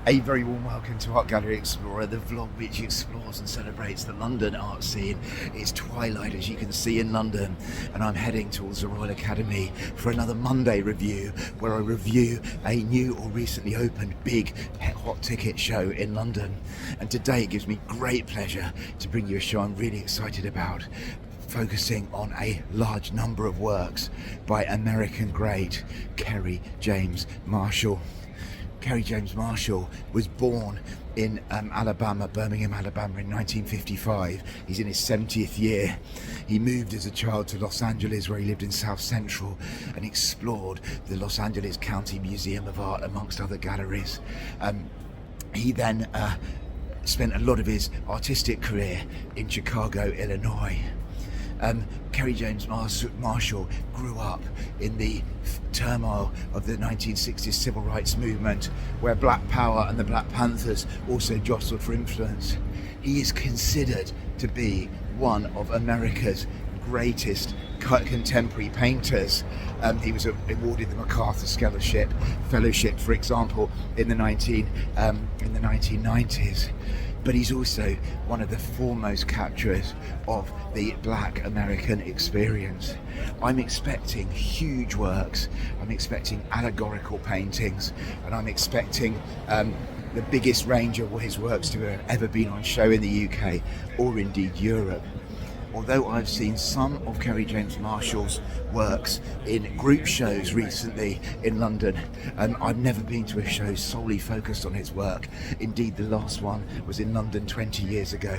A very warm welcome to Art Gallery Explorer, the vlog which explores and celebrates the London art scene. It's twilight, as you can see, in London, and I'm heading towards the Royal Academy for another Monday review, where I review a new or recently opened big hot ticket show in London. And today it gives me great pleasure to bring you a show I'm really excited about, focusing on a large number of works by American great Kerry James Marshall. Kerry James Marshall was born in Alabama, Birmingham, Alabama in 1955. He's in his 70th year. He moved as a child to Los Angeles, where he lived in South Central and explored the Los Angeles County Museum of Art, amongst other galleries. He then spent a lot of his artistic career in Chicago, Illinois. Kerry James Marshall grew up in the turmoil of the 1960s civil rights movement, where Black Power and the Black Panthers also jostled for influence. He is considered to be one of America's greatest contemporary painters. He was awarded the MacArthur Fellowship, for example, in the 1990s. But he's also one of the foremost capturers of the Black American experience. I'm expecting huge works, I'm expecting allegorical paintings, and I'm expecting the biggest range of his works to have ever been on show in the UK, or indeed Europe. Although I've seen some of Kerry James Marshall's works in group shows recently in London, I've never been to a show solely focused on his work. Indeed, the last one was in London 20 years ago.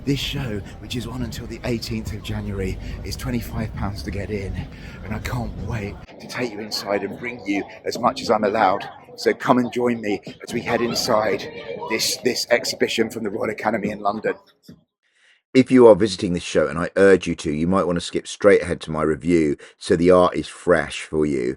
This show, which is on until the 18th of January, is £25 to get in, and I can't wait to take you inside and bring you as much as I'm allowed. So come and join me as we head inside this exhibition from the Royal Academy in London. If you are visiting this show, and I urge you to, you might want to skip straight ahead to my review so the art is fresh for you.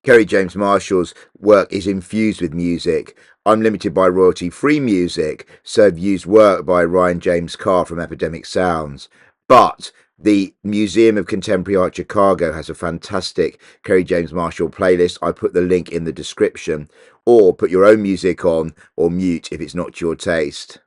Kerry James Marshall's work is infused with music. I'm limited by royalty-free music, so I've used work by Ryan James Carr from Epidemic Sounds. But the Museum of Contemporary Art Chicago has a fantastic Kerry James Marshall playlist. I put the link in the description. Or put your own music on, or mute if it's not your taste.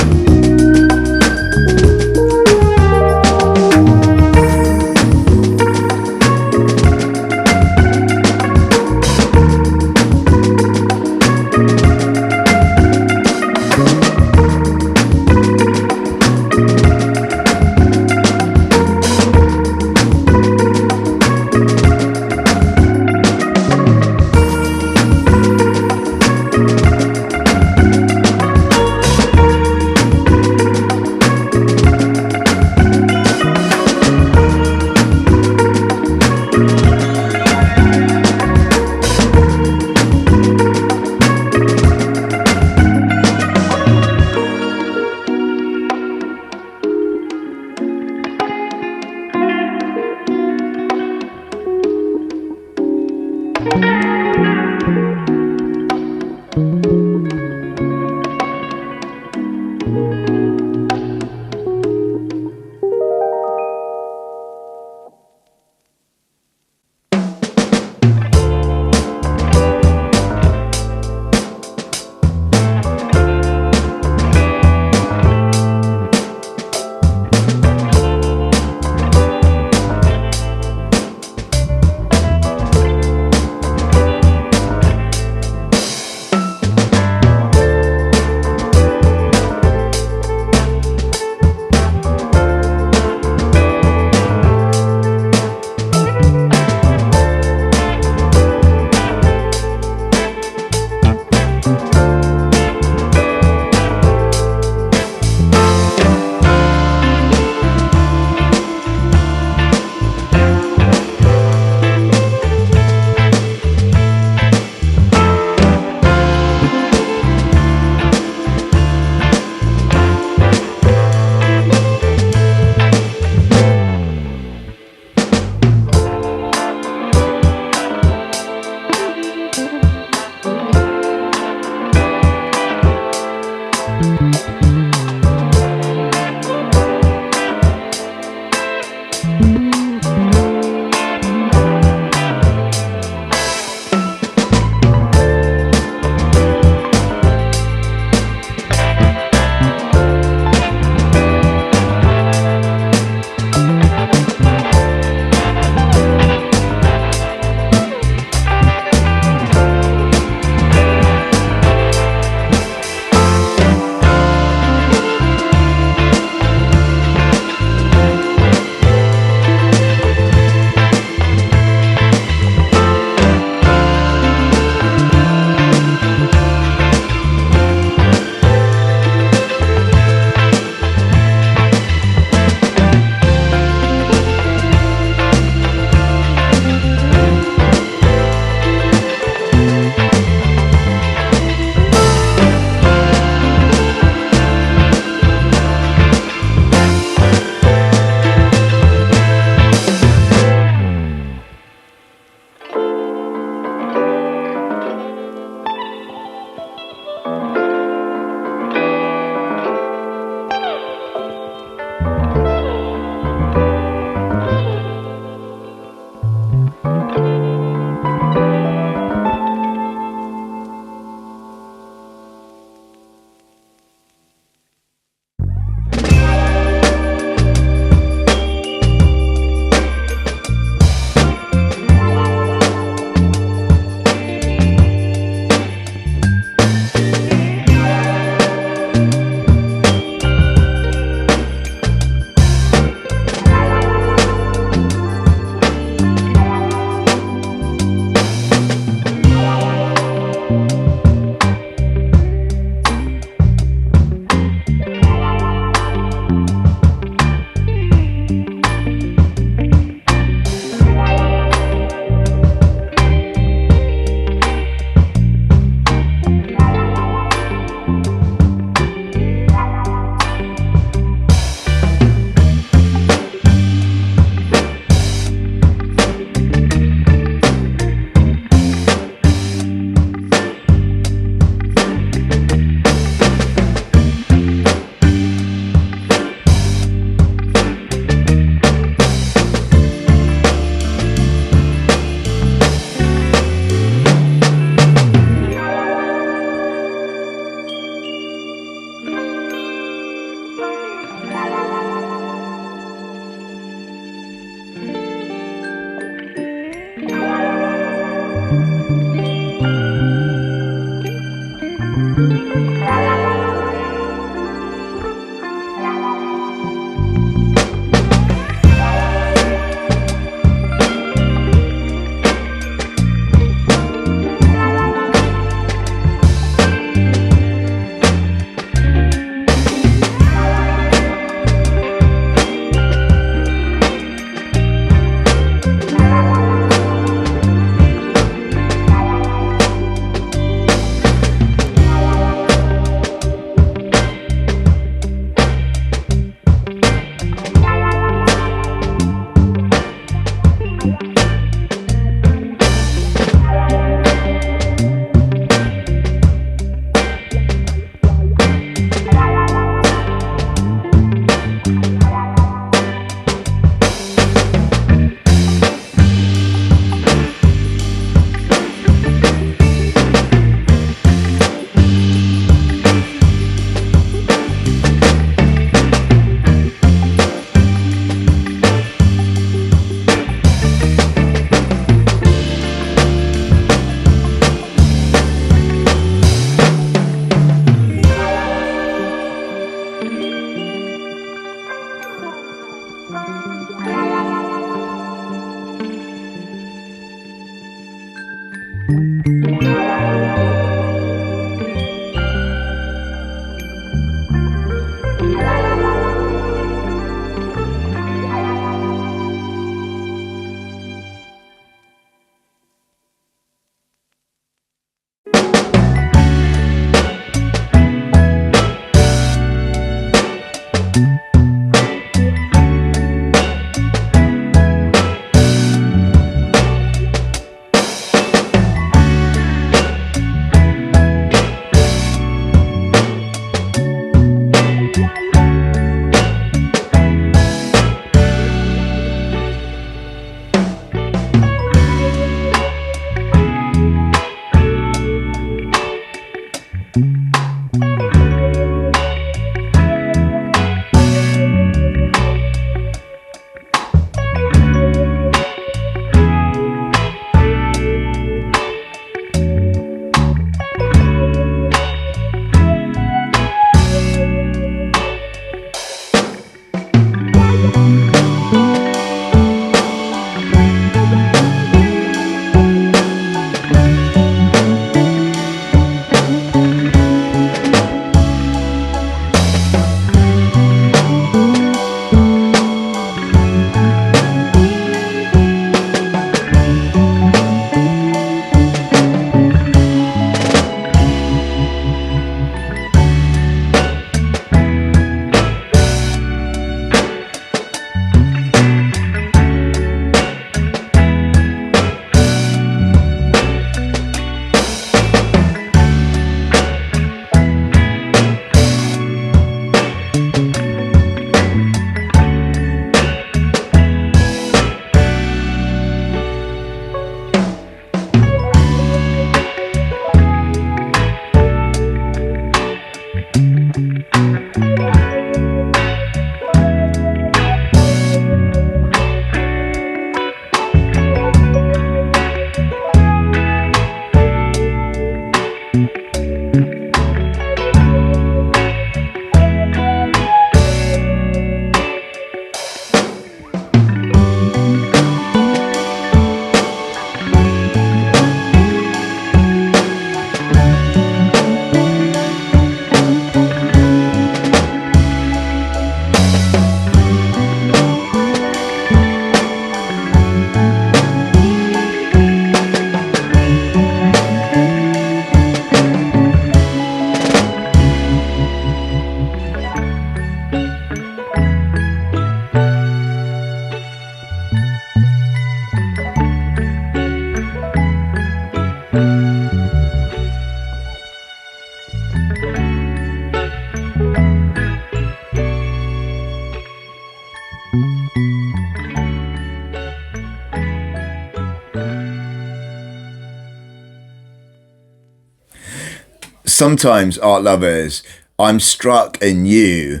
sometimes, art lovers, I'm struck anew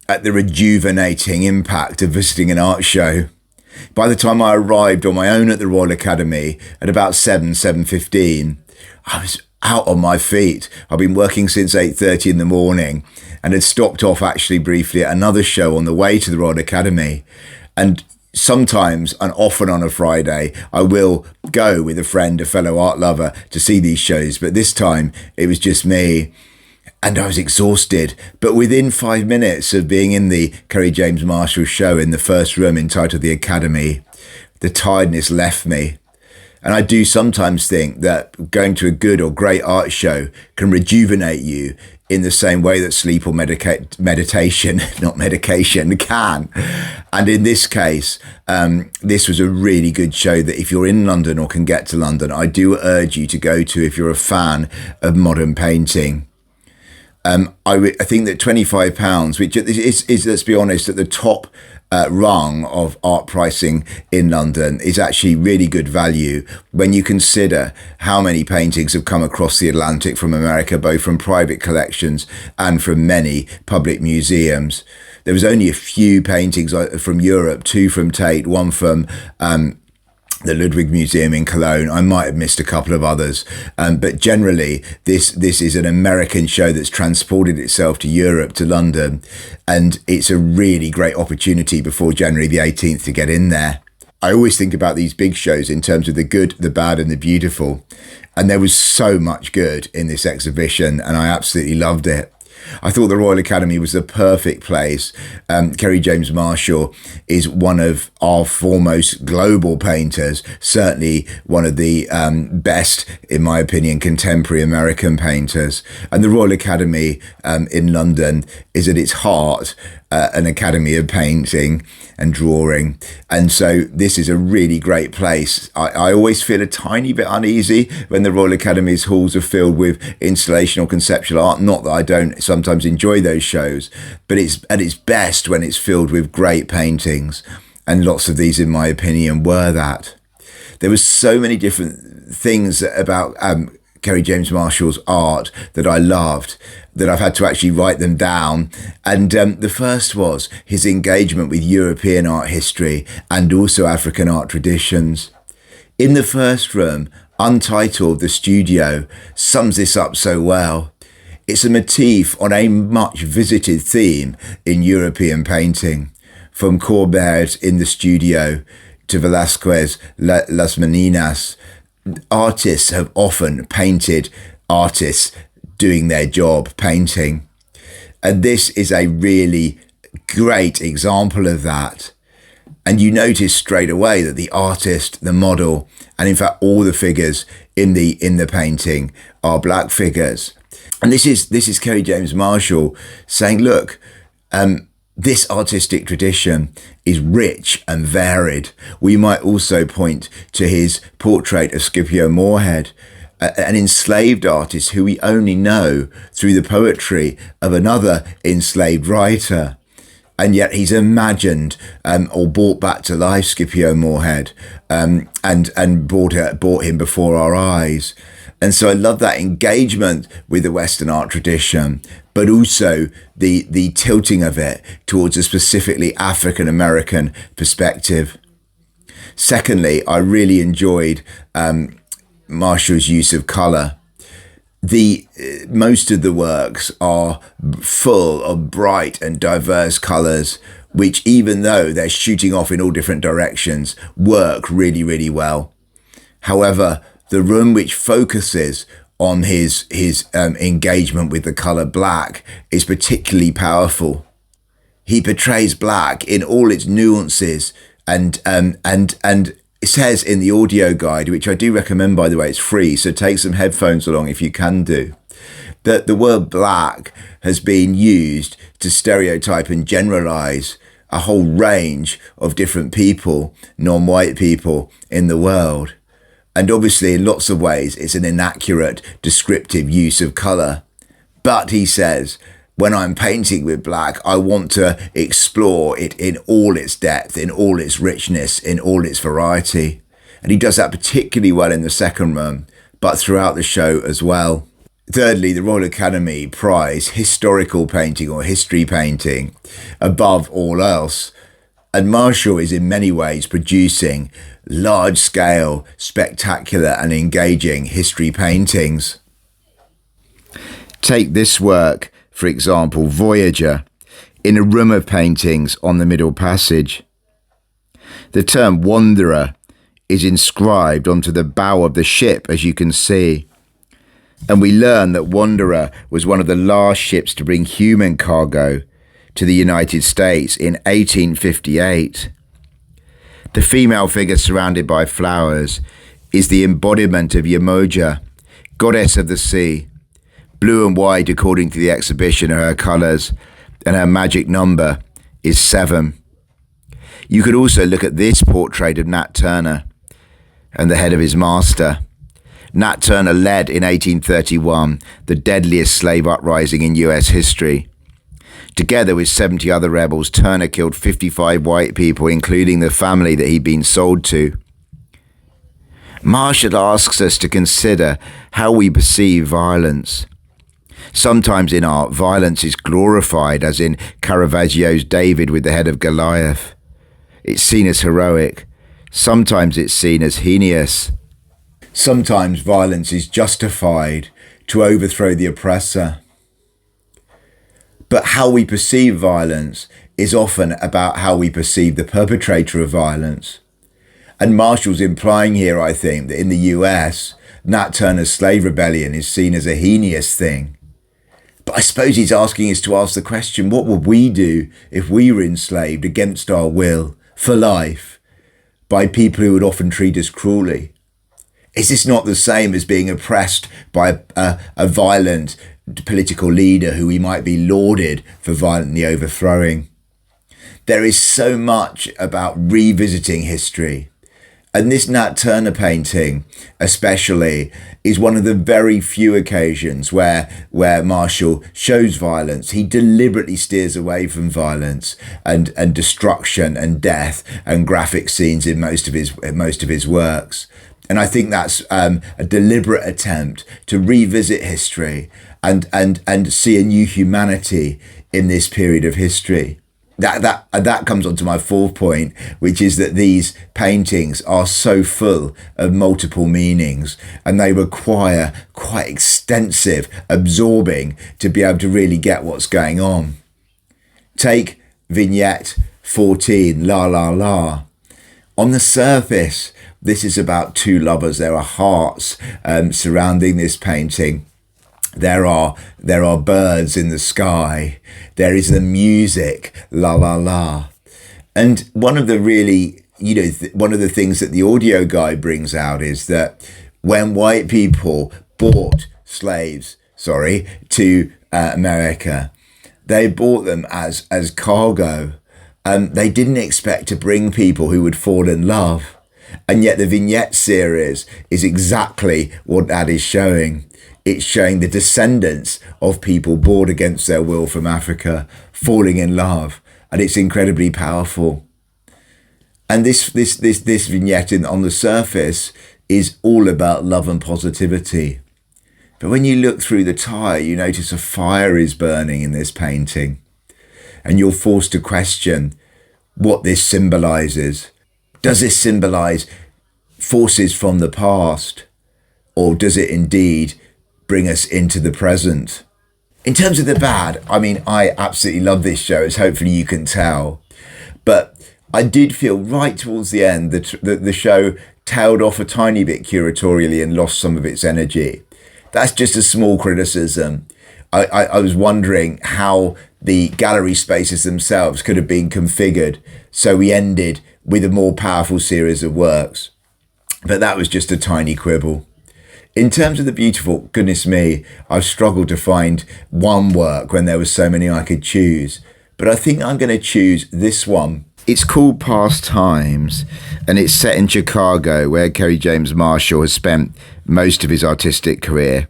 at the rejuvenating impact of visiting an art show. By the time I arrived on my own at the Royal Academy at about 7:15, I was out on my feet. I've been working since 8:30 in the morning and had stopped off actually briefly at another show on the way to the Royal Academy. And sometimes, and often on a Friday, I will go with a friend, a fellow art lover, to see these shows. But this time it was just me. And I was exhausted. But within 5 minutes of being in the Kerry James Marshall show in the first room entitled The Academy, the tiredness left me. And I do sometimes think that going to a good or great art show can rejuvenate you in the same way that sleep or meditation, not medication, can. And in this case, this was a really good show that if you're in London or can get to London, I do urge you to go to if you're a fan of modern painting. I think that £25, which is, let's be honest, at the top rung of art pricing in London, is actually really good value when you consider how many paintings have come across the Atlantic from America, both from private collections and from many public museums. There was only a few paintings from Europe, 2 from Tate, 1 from the Ludwig Museum in Cologne. I might have missed a couple of others, but generally this is an American show that's transported itself to Europe, to London, and it's a really great opportunity before January the 18th to get in there. I always think about these big shows in terms of the good, the bad and the beautiful, and there was so much good in this exhibition and I absolutely loved it. I thought the Royal Academy was the perfect place. Kerry James Marshall is one of our foremost global painters, certainly one of the best, in my opinion, contemporary American painters. And the Royal Academy in London is at its heart an academy of painting and drawing. And so this is a really great place. I always feel a tiny bit uneasy when the Royal Academy's halls are filled with installation or conceptual art. Not that I don't sometimes enjoy those shows, but it's at its best when it's filled with great paintings. And lots of these, in my opinion, were that. There was so many different things about Kerry James Marshall's art that I loved, that I've had to actually write them down. And the first was his engagement with European art history and also African art traditions. In the first room, Untitled, the studio, sums this up so well. It's a motif on a much visited theme in European painting, from Courbet in the studio to Velázquez, Las Meninas. Artists have often painted artists doing their job, painting. And this is a really great example of that. And you notice straight away that the artist, the model, and in fact all the figures in the painting are black figures. And this is Kerry James Marshall saying, look, this artistic tradition is rich and varied. We might also point to his portrait of Scipio Moorhead, an enslaved artist who we only know through the poetry of another enslaved writer. And yet he's imagined or brought back to life Scipio Moorhead and brought him before our eyes. And so I love that engagement with the Western art tradition, but also the tilting of it towards a specifically African-American perspective. Secondly, I really enjoyed Marshall's use of colour. Most of the works are full of bright and diverse colours, which, even though they're shooting off in all different directions, work really, really well. However, the room which focuses on his engagement with the colour black is particularly powerful. He portrays black in all its nuances, and it says in the audio guide, which I do recommend, by the way, it's free, so take some headphones along if you can do, that the word black has been used to stereotype and generalise a whole range of different people, non-white people in the world. And obviously, in lots of ways, it's an inaccurate, descriptive use of colour. But he says, when I'm painting with black, I want to explore it in all its depth, in all its richness, in all its variety. And he does that particularly well in the second room, but throughout the show as well. Thirdly, the Royal Academy prize historical painting or history painting above all else. And Marshall is in many ways producing large-scale, spectacular and engaging history paintings. Take this work, for example, Voyager, in a room of paintings on the Middle Passage. The term wanderer is inscribed onto the bow of the ship, as you can see. And we learn that Wanderer was one of the last ships to bring human cargo to the United States in 1858. The female figure surrounded by flowers is the embodiment of Yemoja, goddess of the sea. Blue and white according to the exhibition are her colours, and her magic number is 7. You could also look at this portrait of Nat Turner and the head of his master. Nat Turner led in 1831 the deadliest slave uprising in US history. Together with 70 other rebels, Turner killed 55 white people, including the family that he'd been sold to. Marshall asks us to consider how we perceive violence. Sometimes in art, violence is glorified, as in Caravaggio's David with the head of Goliath. It's seen as heroic. Sometimes it's seen as heinous. Sometimes violence is justified to overthrow the oppressor. But how we perceive violence is often about how we perceive the perpetrator of violence. And Marshall's implying here, I think, that in the US, Nat Turner's slave rebellion is seen as a heinous thing. But I suppose he's asking us to ask the question, what would we do if we were enslaved against our will for life by people who would often treat us cruelly? Is this not the same as being oppressed by a violent political leader who we might be lauded for violently overthrowing? There is so much about revisiting history. And this Nat Turner painting, especially, is one of the very few occasions where Marshall shows violence. He deliberately steers away from violence and destruction and death and graphic scenes in most of his works. And I think that's a deliberate attempt to revisit history and see a new humanity in this period of history. That comes on to my fourth point, which is that these paintings are so full of multiple meanings and they require quite extensive absorbing to be able to really get what's going on. Take vignette 14, La La La. On the surface, this is about two lovers. There are hearts surrounding this painting. There are birds in the sky. There is the music, la la la. And one of the one of the things that the audio guide brings out is that when white people bought slaves, to America, they bought them as cargo. They didn't expect to bring people who would fall in love. And yet the vignette series is exactly what that is showing. It's showing the descendants of people bought against their will from Africa falling in love, and it's incredibly powerful. And this vignette on the surface is all about love and positivity. But when you look through the tire, you notice a fire is burning in this painting, and you're forced to question what this symbolizes. Does this symbolize forces from the past, or does it indeed bring us into the present? In terms of the bad, I mean, I absolutely love this show, as hopefully you can tell. But I did feel right towards the end that the show tailed off a tiny bit curatorially and lost some of its energy. That's just a small criticism. I was wondering how the gallery spaces themselves could have been configured so we ended with a more powerful series of works. But that was just a tiny quibble. In terms of the beautiful, goodness me, I've struggled to find one work when there were so many I could choose. But I think I'm going to choose this one. It's called Past Times, and it's set in Chicago, where Kerry James Marshall has spent most of his artistic career.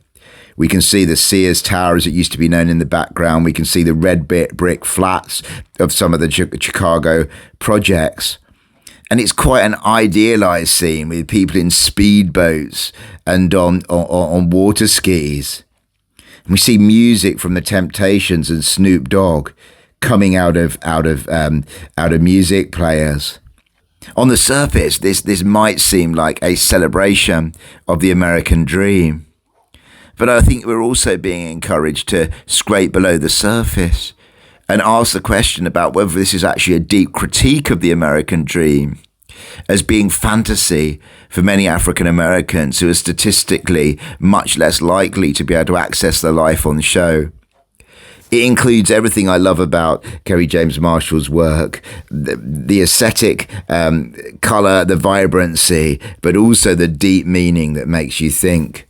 We can see the Sears Tower, as it used to be known, in the background. We can see the red brick flats of some of the Chicago projects. And it's quite an idealised scene with people in speedboats and on water skis. We see music from the Temptations and Snoop Dogg coming out of music players. On the surface, this might seem like a celebration of the American dream, but I think we're also being encouraged to scrape below the surface and ask the question about whether this is actually a deep critique of the American dream as being fantasy for many African Americans who are statistically much less likely to be able to access the life on show. It includes everything I love about Kerry James Marshall's work, the aesthetic colour, the vibrancy, but also the deep meaning that makes you think.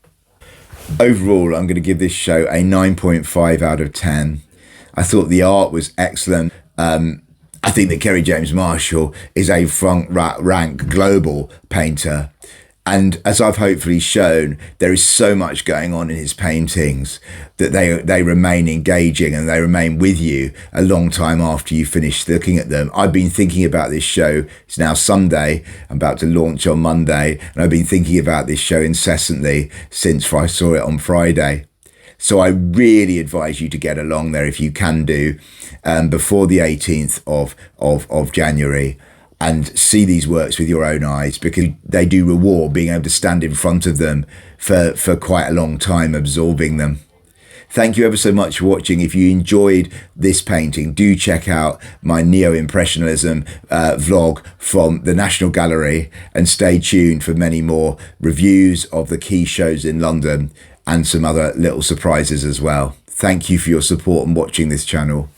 Overall, I'm going to give this show a 9.5 out of 10. I thought the art was excellent. I think that Kerry James Marshall is a front rank global painter. And as I've hopefully shown, there is so much going on in his paintings that they remain engaging and they remain with you a long time after you finish looking at them. I've been thinking about this show. It's now Sunday. I'm about to launch on Monday. And I've been thinking about this show incessantly since I saw it on Friday. So I really advise you to get along there if you can do before the 18th of January. And see these works with your own eyes, because they do reward being able to stand in front of them for quite a long time, absorbing them. Thank you ever so much for watching. If you enjoyed this painting, do check out my Neo-Impressionism vlog from the National Gallery, and stay tuned for many more reviews of the key shows in London and some other little surprises as well. Thank you for your support and watching this channel.